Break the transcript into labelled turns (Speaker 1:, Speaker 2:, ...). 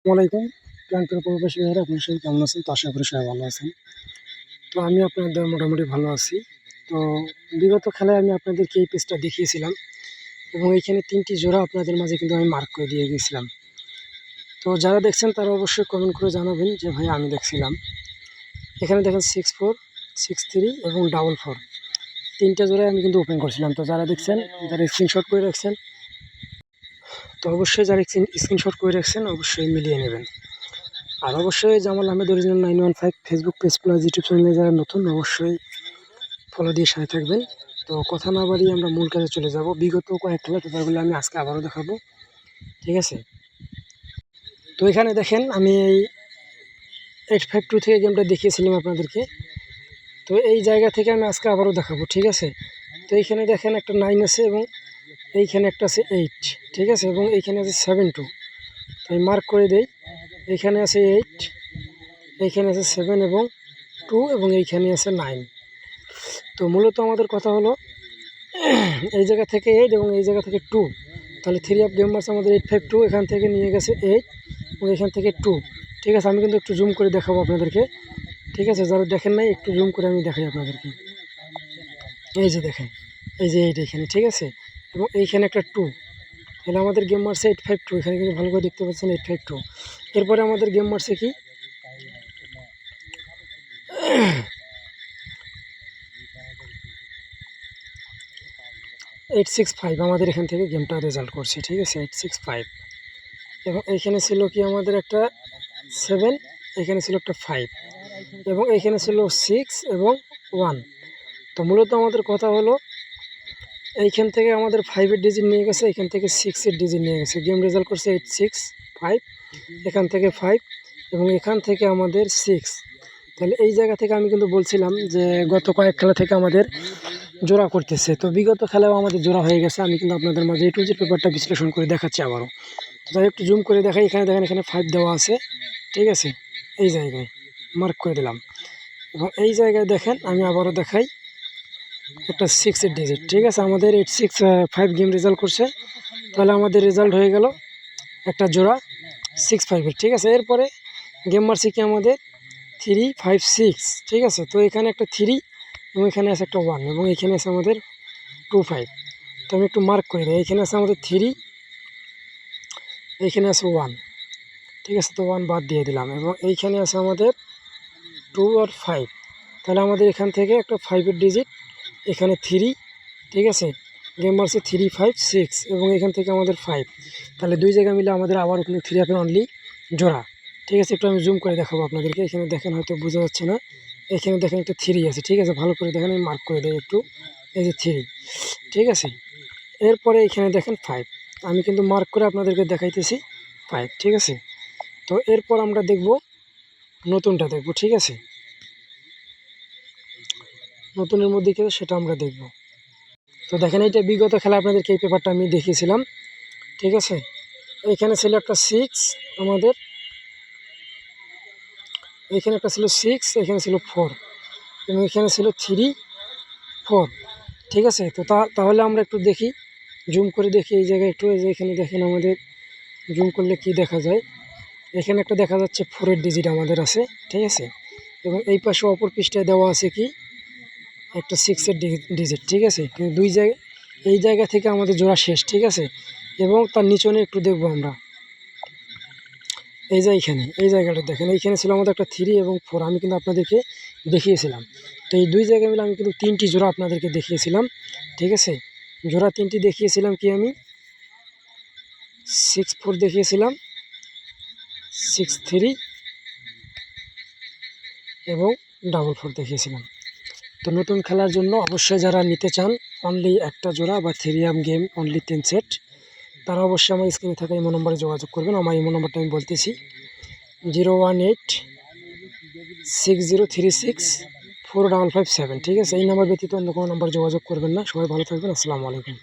Speaker 1: আসসালামাইকুম প্রান্তের প্রবাসী ভাইয়েরা, আপনার সবাই কেমন আছেন? তো আশা করি সবাই ভালো আছেন। তো আমি আপনাদের মোটামুটি ভালো আছি। তো বিগত খেলায় আমি আপনাদেরকে এই পেজটা দেখিয়েছিলাম এবং এইখানে 3টি জোড়া আপনাদের মাঝে কিন্তু আমি মার্ক করে দিয়ে গেছিলাম। তো যারা দেখছেন তারা অবশ্যই কমেন্ট করে জানাবেন যে ভাই আমি দেখছিলাম। এখানে দেখেন 6-4, 6-3 এবং 4-4 3টা জোড়ায় আমি কিন্তু ওপেন করছিলাম। তো যারা দেখছেন, যারা স্ক্রিনশট করে রাখছেন, তো অবশ্যই যারা স্ক্রিনশট করে রাখছেন অবশ্যই মিলিয়ে নেবেন। আর অবশ্যই Jamal Ahmed original 915 Facebook page plus YouTube চ্যানেলে যারা নতুন অবশ্যই ফলো দিয়ে সাথে থাকবেন। তো কথা না বাড়িয়ে আমরা মূল কাজে চলে যাব। বিগত কয়েক খেলা পেপারগুলো আমি আজকে আবারও দেখাবো, ঠিক আছে? তো এখানে দেখেন আমি এই 852 থেকে গেমটা দেখিয়েছিলাম আপনাদেরকে। তো এই জায়গা থেকে আমি আজকে আবারও দেখাবো, ঠিক আছে? তো এইখানে দেখেন একটা 9 আছে এবং এইখানে একটা আছে 8, ঠিক আছে? এবং এইখানে আছে 7-2। তো আমি মার্ক করে দেই। এইখানে আছে 8, এইখানে আছে 7 এবং 2 এবং এইখানে আছে 9। তো মূলত আমাদের কথা হলো এই জায়গা থেকে 8 এবং এই জায়গা থেকে 2, তাহলে 3 অফ গেম মার্স আমাদের 852 এখান থেকে নিয়ে গেছে 8 এবং এখান থেকে 2, ঠিক আছে? আমি কিন্তু একটু জুম করে দেখাবো আপনাদেরকে, ঠিক আছে? যারা দেখেন নাই একটু জুম করে আমি দেখাই আপনাদেরকে। এই যে দেখেন, এই যে 8 এখানে, ঠিক আছে? এবং এইখানে একটা 2, তাহলে আমাদের গেম মার্সে 852, এখানে কিন্তু ভালো করে দেখতে পাচ্ছেন 852। এরপরে আমাদের গেম মার্সে কি 865 আমাদের এখান থেকে গেমটা রেজাল্ট করছে, ঠিক আছে? 865 এবং এইখানে ছিল কি আমাদের একটা 7, এখানে ছিল একটা 5 এবং এখানে ছিল 6 এবং 1। তো মূলত আমাদের কথা হলো এইখান থেকে আমাদের 5-এর ডিজিট নিয়ে গেছে, এখান থেকে 6-এর ডিজিট নিয়ে গেছে। গেম রেজাল্ট করছে 865, এখান থেকে 5 এবং এখান থেকে আমাদের 6। তাহলে এই জায়গা থেকে আমি কিন্তু বলছিলাম যে গত কয়েক খেলা থেকে আমাদের জোড়া করতেছে। তো বিগত খেলাও আমাদের জোড়া হয়ে গেছে। আমি কিন্তু আপনাদের মাঝে A to Z পেপারটা বিশ্লেষণ করে দেখাচ্ছি আবারও। তো যাই একটু জুম করে দেখাই। এখানে দেখেন, এখানে 5 দেওয়া আছে, ঠিক আছে? এই জায়গায় মার্ক করে দিলাম এবং এই জায়গায় দেখেন আমি আবারও দেখাই একটা 6-এর ডিজিট, ঠিক আছে? আমাদের 865 গেম রেজাল্ট করছে, তাহলে আমাদের রেজাল্ট হয়ে গেল একটা জোড়া 65-এর, ঠিক আছে? এরপরে গেম মারছি কি আমাদের 356, ঠিক আছে? তো এখানে একটা 3 এবং এখানে আছে একটা 1 এবং এখানে আছে আমাদের 25। তো আমি একটু মার্ক করে দিই। এখানে আছে আমাদের 3, এইখানে আছে 1, ঠিক আছে? তো 1 বাদ দিয়ে দিলাম এবং এইখানে আছে আমাদের 2 আর 5, তাহলে আমাদের এখান থেকে একটা 5-এর ডিজিট, এখানে 3, ঠিক আছে? গেম মারছে 356 এবং এখান থেকে আমাদের 5, তাহলে দুই জায়গা মিলে আমাদের আবার ওখানে 3 আপের অনলি জোড়া, ঠিক আছে? একটু আমি জুম করে দেখাবো আপনাদেরকে। এখানে দেখেন, হয়তো বোঝা যাচ্ছে না, এখানে দেখেন একটা 3 আছে, ঠিক আছে? ভালো করে দেখেন, আমি মার্ক করে দেয় একটু, এই যে 3, ঠিক আছে? এরপরে এখানে দেখেন 5, আমি কিন্তু মার্ক করে আপনাদেরকে দেখাইতেছি 5, ঠিক আছে? তো এরপর আমরা দেখব নতুনটা দেখব, ঠিক আছে? নতুনের মধ্যে কি সেটা আমরা দেখব। তো দেখেন, এইটা বিগত খেলা আপনাদেরকে এই পেপারটা আমি দেখিয়েছিলাম, ঠিক আছে? এখানে ছিল একটা 6 আমাদের, এখানে একটা ছিল 6, এখানে ছিল 4 এবং এখানে ছিল 3, 4, ঠিক আছে? তো তাহলে আমরা একটু দেখি, জুম করে দেখি এই জায়গায় একটু। এই যে এখানে দেখেন, আমাদের জুম করলে কি দেখা যায়, এখানে একটা দেখা যাচ্ছে 4-এর ডিজিট আমাদের আছে, ঠিক আছে? এবং এই পাশে অপর পৃষ্ঠায় দেওয়া আছে কি একটা 6-এর ডিজিট, ঠিক আছে? কিন্তু দুই জায়গায়, এই জায়গা থেকে আমাদের জোড়া শেষ, ঠিক আছে? এবং তার নিচনে একটু দেখব আমরা, এই যে এইখানে, এই জায়গাটা দেখেন, এইখানে ছিল আমাদের একটা 3 এবং 4, আমি কিন্তু আপনাদেরকে দেখিয়েছিলাম। তো এই দুই জায়গায় মিলে আমি কিন্তু 3টি জোড়া আপনাদেরকে দেখিয়েছিলাম, ঠিক আছে? জোড়া 3টি দেখিয়েছিলাম কি, আমি 6-4 দেখিয়েছিলাম, 6-3 এবং 4-4 দেখিয়েছিলাম। তো নতুন খেলার জন্য অবশ্যই যারা নিতে চান অনলি একটা জোড়া বা 3 আপ গেম অনলি 10 সেট, তারা অবশ্যই আমার স্ক্রিনে থাকা ইমো নম্বরে যোগাযোগ করবেন। আমার ইমো নম্বরটা আমি বলতেছি 01860364557, ঠিক আছে? এই নাম্বার ব্যতীত অন্য কোনো নাম্বার যোগাযোগ করবেন না। সবাই ভালো থাকবেন। আসসালামু আলাইকুম।